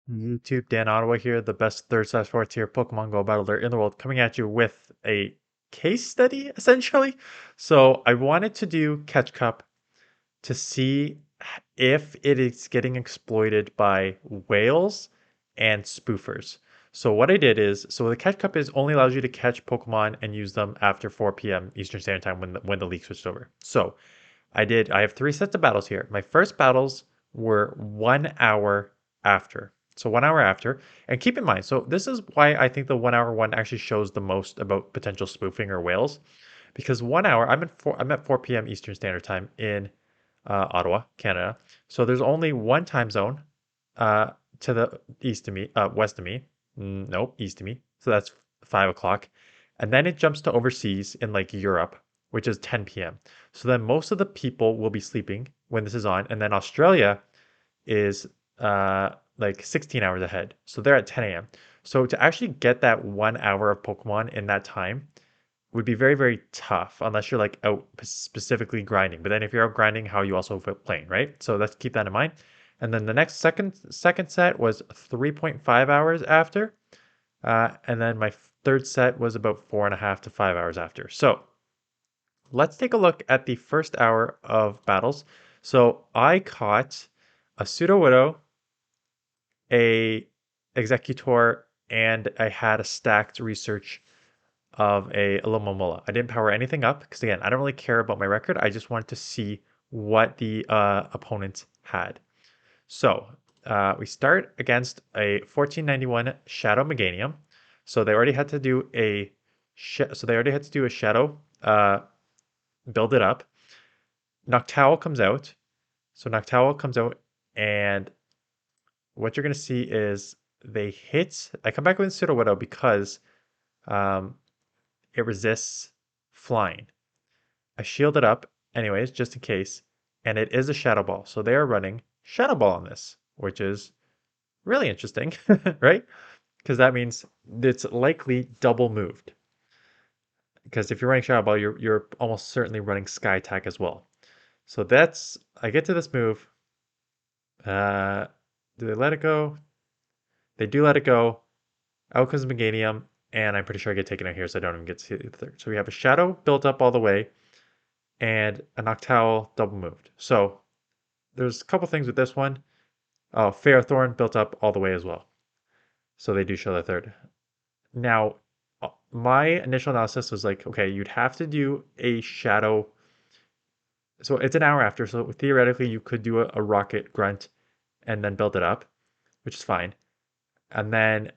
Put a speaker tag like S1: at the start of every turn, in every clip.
S1: YouTube, Dan Ottawa here, the best third/fourth tier Pokemon Go battler in the world, coming at you with a case study, essentially. So I wanted to do Catch Cup to see if it is getting exploited by whales and spoofers. So what I did is, so the Catch Cup is only allows you to catch Pokemon and use them after 4 p.m. Eastern Standard Time when the league switched over. So I have three sets of battles here. My first battles were 1 hour after. So 1 hour after. And keep in mind, so this is why I think the 1 hour one actually shows the most about potential spoofing or whales. Because 1 hour, I'm at 4 p.m. Eastern Standard Time in Ottawa, Canada. So there's only one time zone uh, to the east of me, west of me. Nope, east of me. So that's 5 o'clock. And then it jumps to overseas in like Europe, which is 10 p.m. So then most of the people will be sleeping when this is on. And then Australia is like 16 hours ahead. So they're at 10 a.m. So to actually get that 1 hour of Pokemon in that time would be very, very tough unless you're like out specifically grinding. But then if you're out grinding, how are you also playing, right? So let's keep that in mind. And then the next second set was 3.5 hours after. And then my third set was about 4.5 to 5 hours after. So let's take a look at the first hour of battles. So I caught a Pseudo Widow, a Executor, and I had a stacked research of a Alomomola. I didn't power anything up because again, I don't really care about my record. I just wanted to see what the opponent had. So we start against a 1491 Shadow Meganium. So they already had to do a shadow, build it up. Noctowl comes out. So Noctowl comes out, and what you're gonna see is they hit. I come back with Pseudo Widow because um, it resists flying. I shield it up anyways, just in case, and it is a Shadow Ball. So they are running Shadow Ball on this, which is really interesting, right? Because that means it's likely double moved. Because if you're running Shadow Ball, you're almost certainly running Sky Attack as well. So that's I get to this move. Uh, do they let it go? They do let it go. Out comes Meganium, and I'm pretty sure I get taken out here, so I don't even get to see the third. So we have a Shadow built up all the way, and a Noctowl double moved. So there's a couple things with this one. Oh, Ferrothorn built up all the way as well. So they do show the third. Now, my initial analysis was like, okay, you'd have to do a Shadow. So it's an hour after, so theoretically you could do a Rocket Grunt and then build it up, which is fine. And then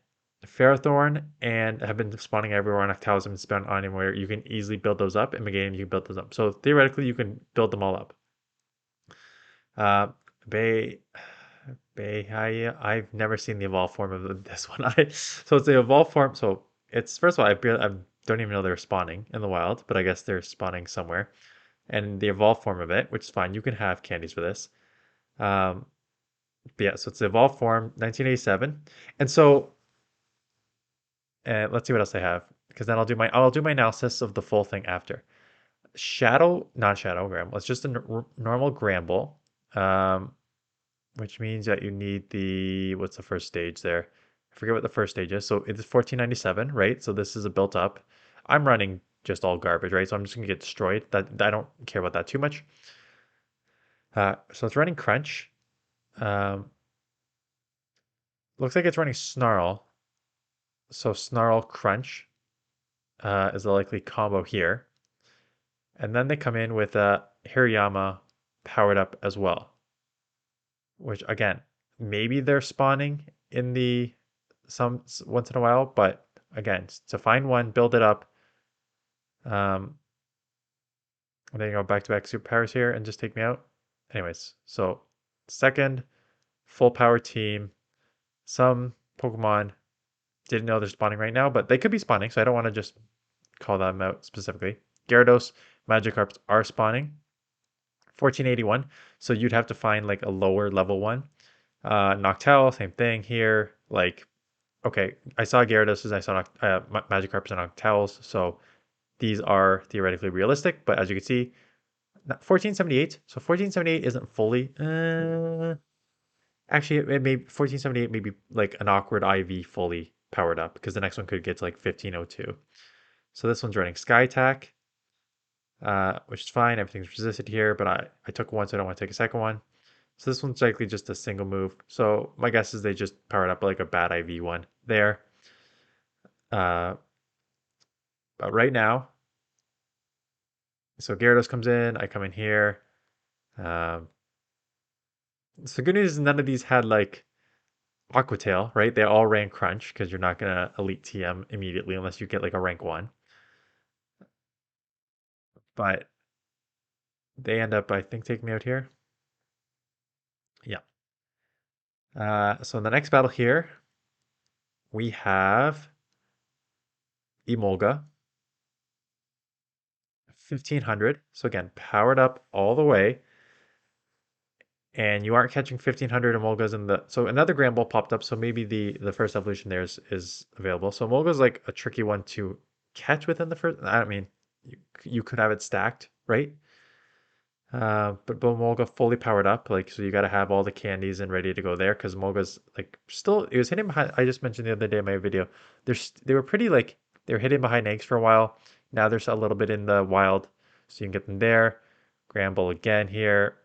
S1: Ferrothorn and have been spawning everywhere, and Noctowls have been spawned on anywhere. You can easily build those up. In the game, you can build those up. So theoretically, you can build them all up. Uh, Bay, I've never seen the evolved form of this one. So it's the evolved form. So it's first of all, I don't even know they're spawning in the wild, but I guess they're spawning somewhere. And the evolved form of it, which is fine. You can have candies for this. Um, but yeah, so it's the evolved form, 1987. And so let's see what else I have, because then I'll do my analysis of the full thing after. Not Shadow Gramble. It's just a normal Gramble, um, which means that you need what's the first stage there? I forget what the first stage is. So it's 1497, right? So this is a built up. I'm running just all garbage, right? So I'm just gonna get destroyed. That I don't care about that too much. So it's running Crunch. Um, looks like it's running Snarl. So Snarl Crunch is the likely combo here. And then they come in with a Hirayama powered up as well, which again, maybe they're spawning in the some once in a while, but again, to find one, build it up, and then you go back to back superpowers here and just take me out. Anyways, so second full power team. Some Pokemon didn't know they're spawning right now, but they could be spawning, so I don't want to just call them out specifically. Gyarados, Magikarps are spawning. 1481. So you'd have to find like a lower level one. Noctowl, same thing here. Like, okay, I saw Gyarados, I saw Magikarps and Noctowls, so these are theoretically realistic. But as you can see, 1478. So 1478 isn't fully. Actually, it may 1478 may be like an awkward IV fully powered up because the next one could get to like 1502. So this one's running Sky Attack, which is fine. Everything's resisted here, but I took one, so I don't want to take a second one. So this one's likely just a single move. So my guess is they just powered up like a bad IV one there. Uh, but right now, so Gyarados comes in, I come in here. Um, so good news is none of these had like Aqua Tail, right? They all ran Crunch because you're not gonna Elite TM immediately unless you get like a rank 1. But they end up, I think, taking me out here. Yeah. So in the next battle here, we have Emolga, 1500. So again, powered up all the way. And you aren't catching 1500 Emolgas in the... So another Grand Ball popped up, so maybe the first evolution there is available. So Emolga's like a tricky one to catch within the first... I mean, you could have it stacked, right? But Molga fully powered up, like so you got to have all the candies and ready to go there because Molga's like still it was hitting behind. I just mentioned the other day in my video. They were pretty like they were hitting behind eggs for a while. Now there's a little bit in the wild, so you can get them there. Gramble again here.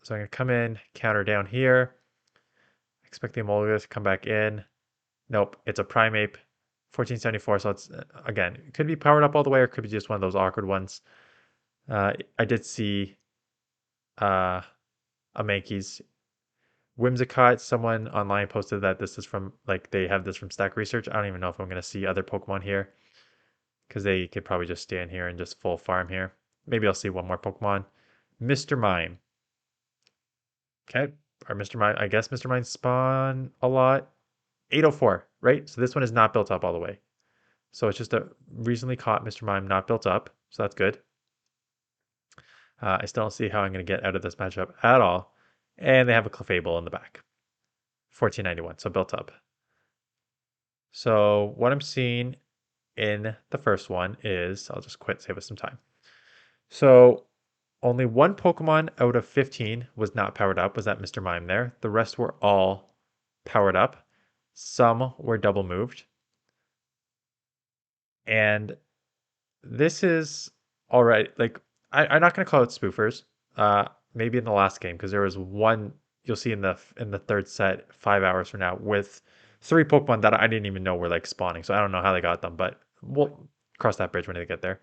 S1: So I'm gonna come in, counter down here. Expect the Molga to come back in. Nope, it's a Primeape, 1474. So it's again, it could be powered up all the way, or it could be just one of those awkward ones. I did see uh a Mankey's Whimsicott. Someone online posted that this is from like they have this from Stack Research. I don't even know if I'm gonna see other Pokemon here because they could probably just stand here and just full farm here. Maybe I'll see one more Pokemon. Mr. Mime. Okay. Or Mr. Mime. I guess Mr. Mime spawn a lot. 804, right? So this one is not built up all the way. So it's just a recently caught Mr. Mime not built up. So that's good. I still don't see how I'm going to get out of this matchup at all. And they have a Clefable in the back. 1491, so built up. So what I'm seeing in the first one is, I'll just quit, save us some time. So only one Pokemon out of 15 was not powered up, was that Mr. Mime there. The rest were all powered up. Some were double moved. And this is all right. Like, I'm not going to call it spoofers. Maybe in the last game, because there was one you'll see in the third set 5 hours from now with three Pokemon that I didn't even know were like spawning. So I don't know how they got them, but we'll cross that bridge when they get there.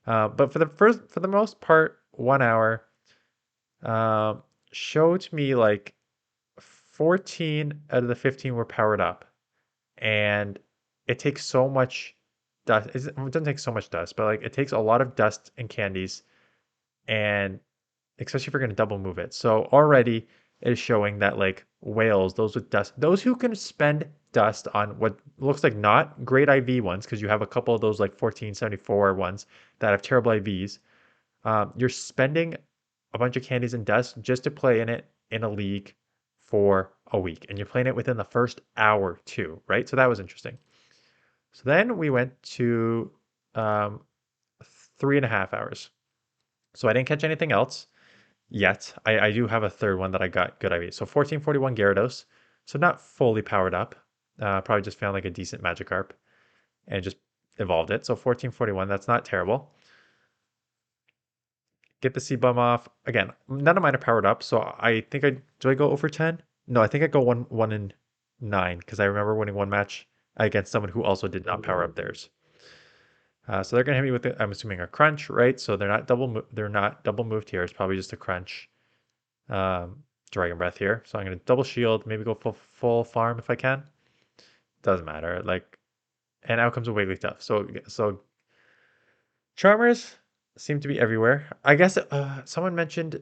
S1: But for the most part, 1 hour showed me like 14 out of the 15 were powered up, and it takes so much dust. It doesn't take so much dust, but like it takes a lot of dust and candies, and especially if you're going to double move it. So already it is showing that like whales, those with dust, those who can spend dust on what looks like not great IV ones, because you have a couple of those like 1474 ones that have terrible IVs. You're spending a bunch of candies and dust just to play in it in a league for a week, and you're playing it within the first hour too, right? So that was interesting. So then we went to 3.5 hours. So I didn't catch anything else yet. I do have a third one that I got good IV. So 1441 Gyarados. So not fully powered up. Probably just found like a decent Magikarp and just evolved it. So 1441, that's not terrible. Get the C-Bum off. Again, none of mine are powered up. So I think do I go over 10? No, I think I go 1 and 9 because I remember winning one match against someone who also did not power up theirs. So they're gonna hit me with, I'm assuming, a crunch, right? So they're not double moved here. It's probably just a crunch. Dragon Breath here. So I'm gonna double shield, maybe go full farm if I can. Doesn't matter. Like, and out comes a Wigglytuff. So Charmers seem to be everywhere. I guess someone mentioned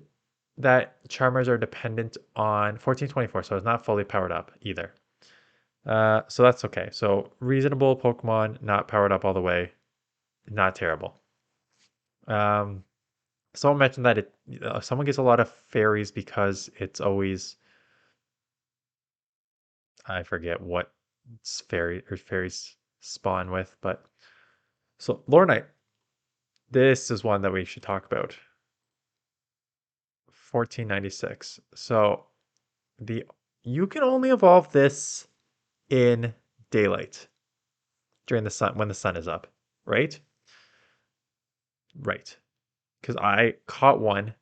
S1: that Charmers are dependent on 1424, so it's not fully powered up either. So that's okay. So reasonable Pokemon, not powered up all the way, not terrible. Someone mentioned that someone gets a lot of fairies because it's always, I forget what fairies spawn with, but so Lornite, this is one that we should talk about. 1496. So the you can only evolve this in daylight during the sun when the sun is up, right? Right. Because I caught one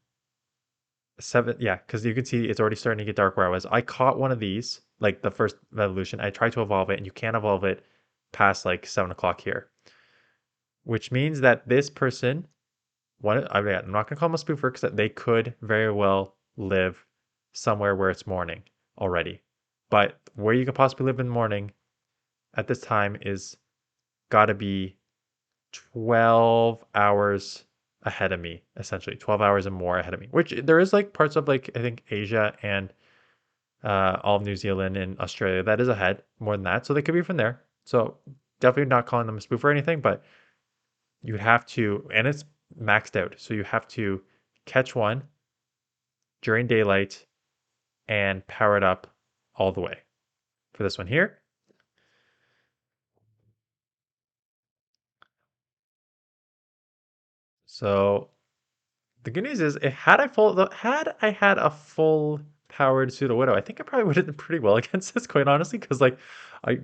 S1: seven, yeah, because you can see it's already starting to get dark where I was. I caught one of these, like the first evolution. I tried to evolve it, and you can't evolve it past like 7 o'clock here, which means that this person, I'm not gonna call them a spoofer because they could very well live somewhere where it's morning already. But where you could possibly live in the morning at this time is gotta be 12 hours ahead of me, essentially 12 hours and more ahead of me, which there is like parts of like I think Asia and all of New Zealand and Australia that is ahead more than that, so they could be from there. So definitely not calling them a spoof or anything, but you would have to, and it's maxed out, so you have to catch one during daylight and power it up all the way. For this one here, so the good news is, had I had a full powered pseudo widow, I think I probably would have done pretty well against this, quite honestly, because like I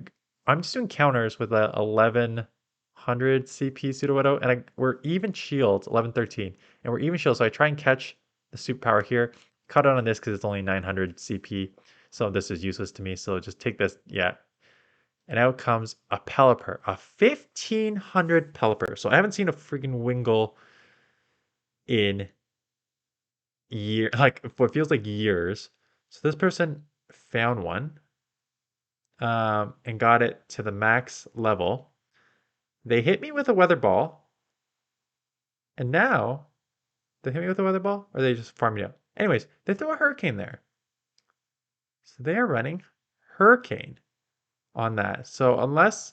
S1: I'm just doing counters with a 1100 CP pseudo widow, and we're even shield 1113, and we're even shield, so I try and catch the superpower here, cut out on this because it's only 900 CP, so this is useless to me. So just take this, yeah, and out comes a Pelipper, a 1500 Pelipper. So I haven't seen a freaking Wingull in like what feels like years. So this person found one and got it to the max level. They hit me with a weather ball, and now they hit me with a weather ball, or they just farm me up. Anyways, they throw a hurricane there. So they are running hurricane on that. So unless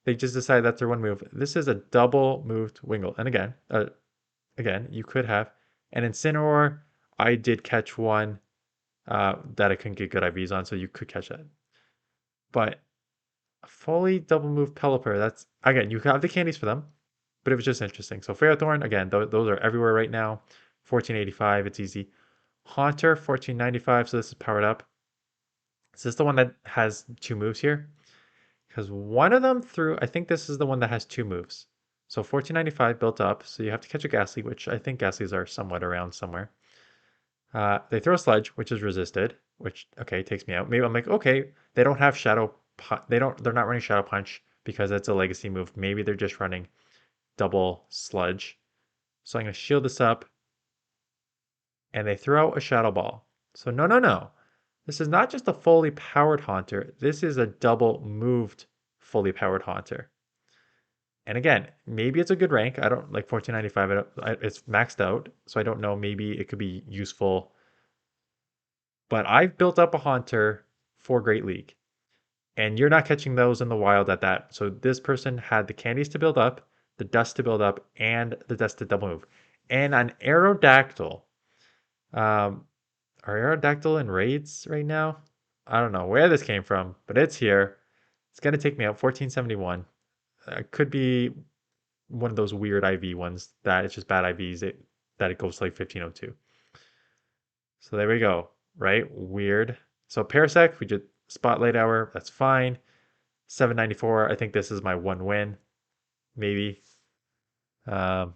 S1: they just decide that's their one move, this is a double moved Wingull. And again, you could have an Incineroar. I did catch one that I couldn't get good IVs on, so you could catch that. But a fully double move Pelipper, that's, again, you have the candies for them, but it was just interesting. So Ferrothorn, again, those are everywhere right now. 1485, it's easy. Haunter, 1495, so this is powered up. Is this the one that has two moves here? Because one of them threw, I think this is the one that has two moves. So 1495 built up, so you have to catch a Ghastly, which I think Ghastlies are somewhat around somewhere. They throw a Sludge, which is resisted, which, okay, takes me out. Maybe I'm like, okay, they don't have Shadow, they're not running Shadow Punch because it's a legacy move. Maybe they're just running double Sludge. So I'm going to shield this up, and they throw a Shadow Ball. So no, no, no. This is not just a fully powered Haunter. This is a double moved fully powered Haunter. And again, maybe it's a good rank. I don't like 1495. It's maxed out, so I don't know. Maybe it could be useful. But I've built up a Haunter for Great League, and you're not catching those in the wild at that. So this person had the candies to build up, the dust to build up, and the dust to double move, and an Aerodactyl. Um, are Aerodactyl in raids right now? I don't know where this came from, but it's here. It's gonna take me out 1471. It could be one of those weird IV ones that it's just bad IVs that it goes to like 1502. So there we go, right? Weird. So Parasect, we did Spotlight Hour, that's fine. 794, I think this is my one win, maybe. Um,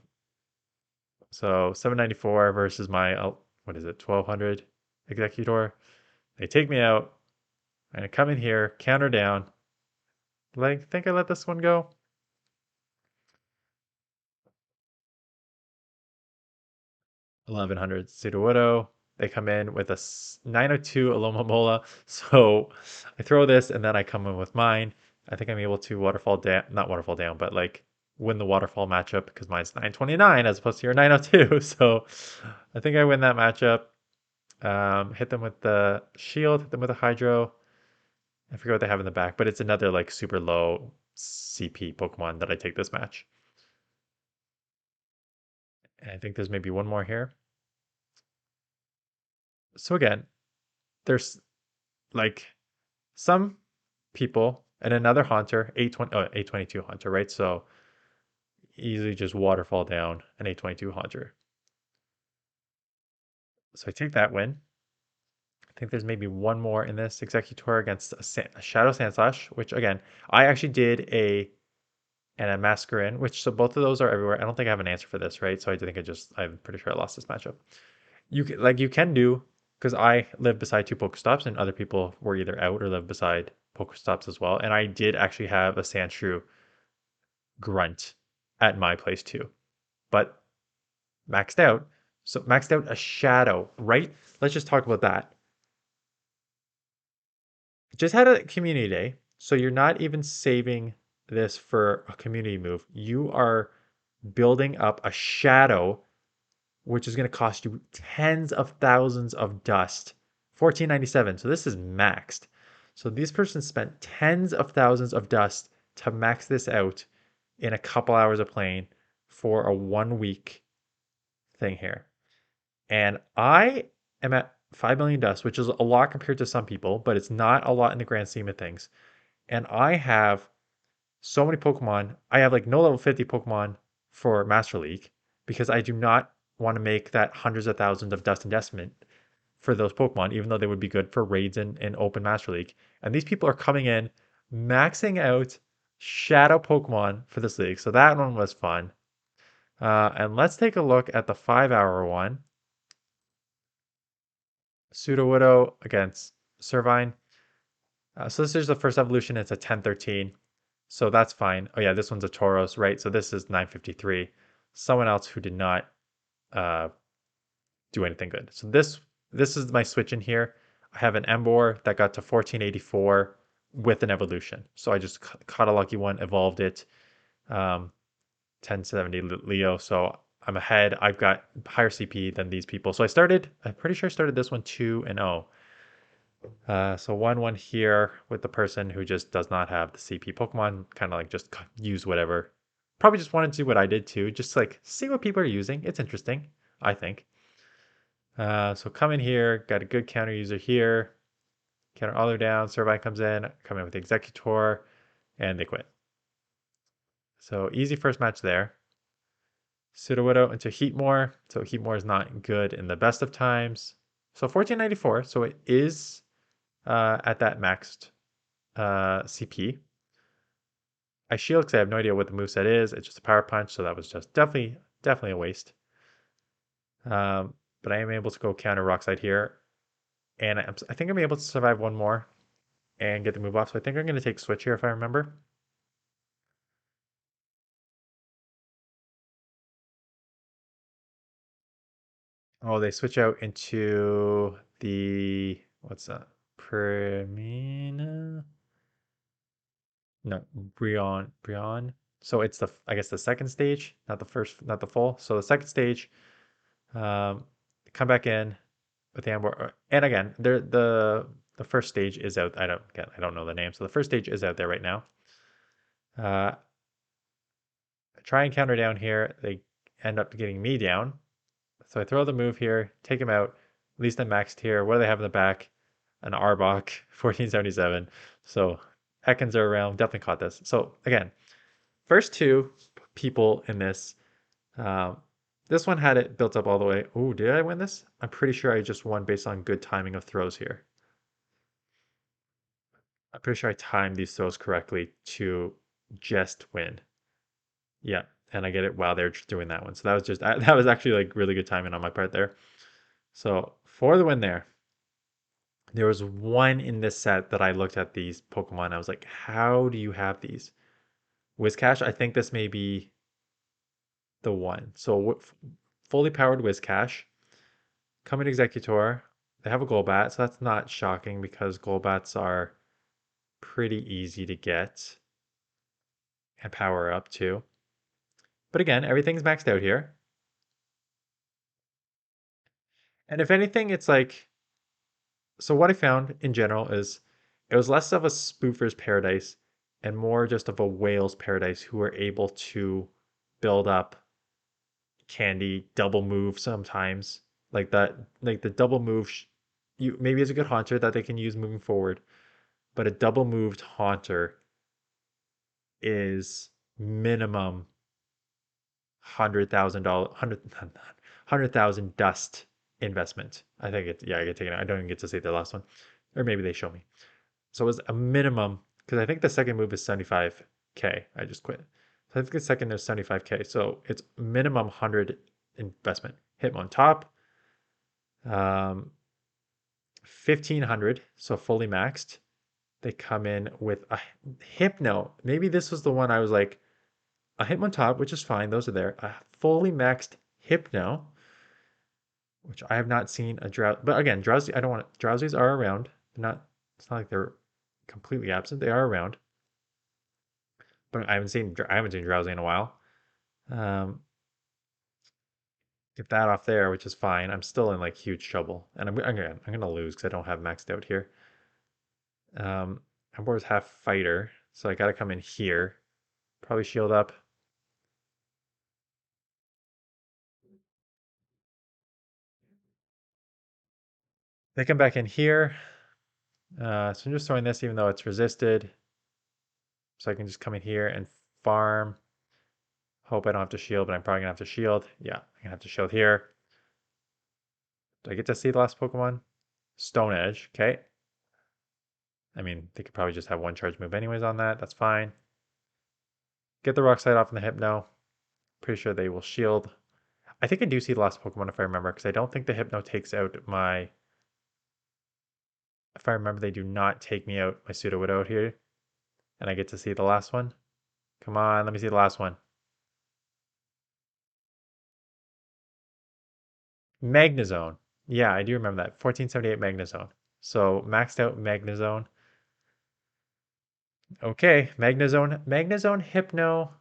S1: so 794 versus my, what is it, 1200 Executor. They take me out. I'm going to come in here, counter down. I think I let this one go. 1100 Sudowoodo. They come in with a 902 Alomomola. So I throw this and then I come in with mine. I think I'm able to waterfall down, not waterfall down, but like win the waterfall matchup because mine's 929 as opposed to your 902. So I think I win that matchup. Hit them with the shield, hit them with a hydro. I forget what they have in the back, but it's another like super low CP Pokemon that I take this match. And I think there's maybe one more here. So again, there's like some people and another Haunter, 820, 822 Haunter, right? So easily just waterfall down an 822 Haunter. So I take that win. I think there's maybe one more in this Executor against a Shadow Sandslash, which again, I actually did and a Masquerin, which so both of those are everywhere. I don't think I have an answer for this, right? So I think I'm pretty sure I lost this matchup. You can do because I live beside two Pokestops and other people were either out or live beside Pokestops as well. And I did actually have a Sandshrew Grunt at my place too, but maxed out. So maxed out a Shadow, right? Let's just talk about that. Just had a community day, so you're not even saving this for a community move. You are building up a Shadow, which is going to cost you tens of thousands of dust. 1497. So this is maxed. So these persons spent tens of thousands of dust to max this out in a couple hours of playing for a 1 week thing here. And I am at 5 million dust, which is a lot compared to some people, but it's not a lot in the grand scheme of things. And I have so many Pokemon. I have like no level 50 Pokemon for Master League because I do not want to make that hundreds of thousands of dust investment for those Pokemon, even though they would be good for raids in Open Master League. And these people are coming in, maxing out Shadow Pokemon for this league. So that one was fun. And let's take a look at the 5 hour one. Sudowoodo against Servine. So this is the first evolution. It's a 1013. So that's fine. Oh yeah, this one's a Tauros, right? So this is 953. Someone else who did not uh, do anything good. So this is my switch in here. I have an Embor that got to 1484 with an evolution. So I just caught a lucky one, evolved it. 1070 Leo. So I'm ahead. I've got higher CP than these people. So I'm pretty sure I started this one 2-0. So 1-1 here with the person who just does not have the CP Pokemon, kind of like just use whatever. Probably just wanted to do what I did too, just like see what people are using. It's interesting, I think. So come in here, got a good counter user here. Counter all the way down, Servine comes in, come in with the Executor, and they quit. So easy first match there. Sudowoodo into Heatmore. So Heatmore is not good in the best of times. So 1494, so it is at that maxed CP. I shield because I have no idea what the moveset is. It's just a power punch, so that was just definitely a waste. But I am able to go counter Rockslide here. And I think I'm able to survive one more and get the move off. So I think I'm going to take Switch here if I remember. Oh, they switch out into the, what's that? Premina? No, Brion. So it's I guess the second stage, not the first, not the full. So the second stage, um, come back in with the Ambor. And again, the first stage is out. I don't know the name. So the first stage is out there right now. Uh, try and counter down here. They end up getting me down. So I throw the move here, take him out. At least I'm maxed here. What do they have in the back? An Arbok, 1477. So Ekans are around. Definitely caught this. So again, first two people in this. Um, this one had it built up all the way. Oh, did I win this? I'm pretty sure I just won based on good timing of throws here. I'm pretty sure I timed these throws correctly to just win. Yeah, and I get it while they're doing that one. So that was that was actually like really good timing on my part there. So for the win there. There was one in this set that I looked at these Pokemon. I was like, how do you have these? Whiscash, I think this may be the one. So fully powered Whiscash, Coming Executor. They have a Golbat, so that's not shocking because Golbats are pretty easy to get and power up too. But again, everything's maxed out here. And if anything, it's like, so what I found in general is it was less of a spoofer's paradise and more just of a whale's paradise who were able to build up candy double move sometimes like that, like the double move you maybe is a good haunter that they can use moving forward, but a double moved haunter is minimum $100,000 100,000 dust investment. I think it's, yeah, I get taken out. I don't even get to see the last one. Or maybe they show me. So it was a minimum, because I think the second move is 75K. I just quit. So I think the second is 75K. So it's minimum 100 investment. Hit on top. 1500, so fully maxed. They come in with a Hypno. Maybe this was the one I was like, a Hitmontop, which is fine. Those are there. A fully maxed Hypno, which I have not seen a Drowsy. But again, Drowsy, I don't want Drowsies are around. They're not, it's not like they're completely absent. They are around. But I haven't seen Drowsy in a while. Um, get that off there, which is fine. I'm still in like huge trouble. And I'm gonna lose because I don't have maxed out here. Embor's half fighter, so I gotta come in here. Probably shield up. They come back in here. So I'm just throwing this even though it's resisted. So I can just come in here and farm. Hope I don't have to shield, but I'm probably gonna have to shield. Yeah, I'm gonna have to shield here. Do I get to see the last Pokemon? Stone Edge, okay. I mean, they could probably just have one charge move anyways on that. That's fine. Get the Rock Slide off in the Hypno. Pretty sure they will shield. I think I do see the last Pokemon if I remember, because I don't think the Hypno takes out my... If I remember, they do not take me out, my Sudowoodo out here. And I get to see the last one. Come on, let me see the last one. Magnezone. Yeah, I do remember that. 1478 Magnezone. So maxed out Magnezone. Okay, Magnezone. Magnezone, Hypno.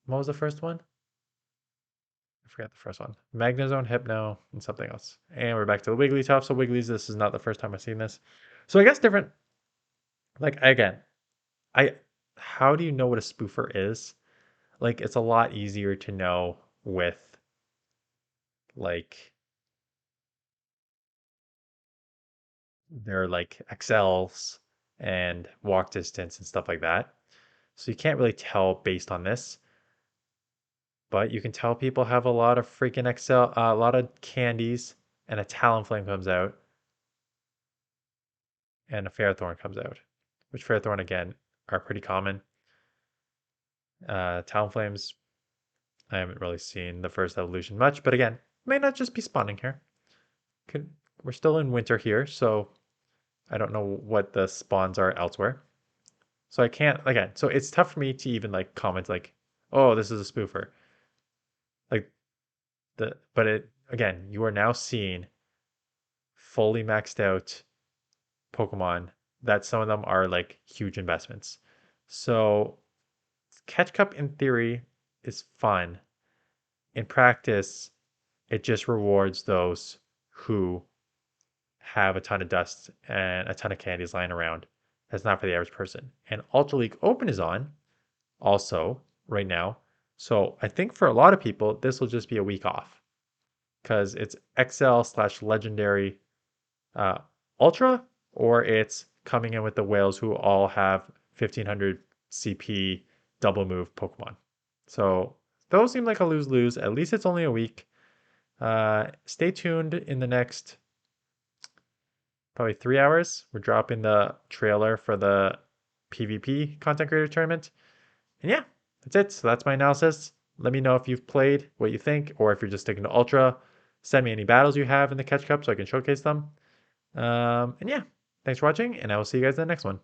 S1: What was the first one? I forgot the first one. Magnezone, Hypno, and something else. And we're back to the Wigglytuff. So Wigglies, this is not the first time I've seen this. So I guess different. Like again, I. How do you know what a spoofer is? Like it's a lot easier to know with like their like XLs and walk distance and stuff like that. So you can't really tell based on this, but you can tell people have a lot of freaking XL, a lot of candies, and a Talonflame comes out, and a Ferrothorn comes out, which Ferrothorn again are pretty common. Talonflames, I haven't really seen the first evolution much, but again, may not just be spawning here. Could, we're still in winter here, so I don't know what the spawns are elsewhere. So I can't, again, so it's tough for me to even like comment like, oh, this is a spoofer. Like but it, again, you are now seeing fully maxed out Pokemon that some of them are like huge investments. So Catch Cup in theory is fun. In practice, it just rewards those who have a ton of dust and a ton of candies lying around. That's not for the average person. And Ultra League Open is on also right now. So I think for a lot of people, this will just be a week off because it's XL slash legendary uh, Ultra, or it's coming in with the whales who all have 1500 CP double move Pokemon. So those seem like a lose lose. At least it's only a week. Stay tuned in the next probably 3 hours. We're dropping the trailer for the PvP content creator tournament. And yeah, that's it. So that's my analysis. Let me know if you've played, what you think, or if you're just sticking to Ultra. Send me any battles you have in the Catch Cup so I can showcase them. And yeah, thanks for watching, and I will see you guys in the next one.